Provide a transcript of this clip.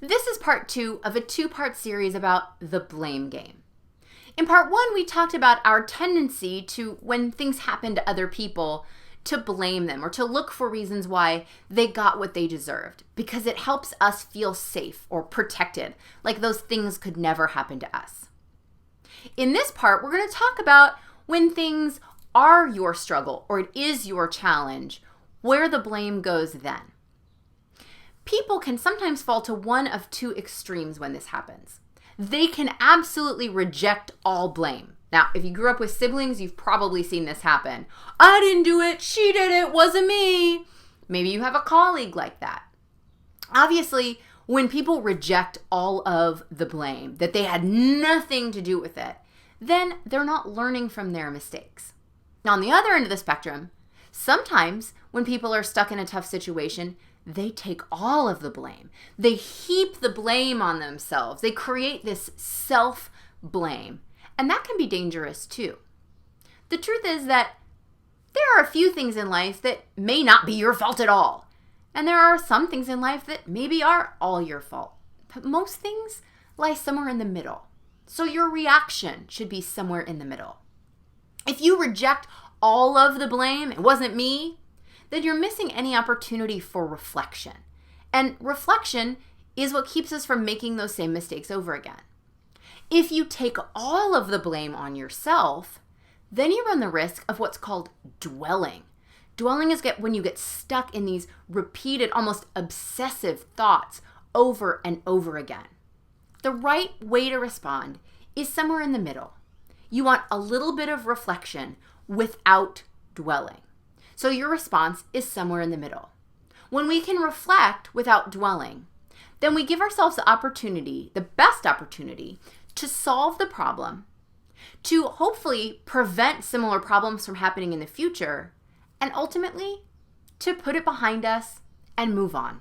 This is part 2 of a 2-part series about the blame game. In part 1, we talked about our tendency to, when things happen to other people, to blame them or to look for reasons why they got what they deserved, because it helps us feel safe or protected, like those things could never happen to us. In this part, we're going to talk about when things are your struggle or it is your challenge, where the blame goes then. People can sometimes fall to one of 2 extremes when this happens. They can absolutely reject all blame. Now, if you grew up with siblings, you've probably seen this happen. I didn't do it, she did it, wasn't me. Maybe you have a colleague like that. Obviously, when people reject all of the blame, that they had nothing to do with it, then they're not learning from their mistakes. Now, on the other end of the spectrum, sometimes when people are stuck in a tough situation, they take all of the blame. They heap the blame on themselves. They create this self-blame. And that can be dangerous too. The truth is that there are a few things in life that may not be your fault at all. And there are some things in life that maybe are all your fault. But most things lie somewhere in the middle. So your reaction should be somewhere in the middle. If you reject all of the blame, it wasn't me, then you're missing any opportunity for reflection. And reflection is what keeps us from making those same mistakes over again. If you take all of the blame on yourself, then you run the risk of what's called dwelling. Dwelling is when you get stuck in these repeated, almost obsessive thoughts over and over again. The right way to respond is somewhere in the middle. You want a little bit of reflection without dwelling. So your response is somewhere in the middle. When we can reflect without dwelling, then we give ourselves the opportunity, the best opportunity, to solve the problem, to hopefully prevent similar problems from happening in the future, and ultimately to put it behind us and move on.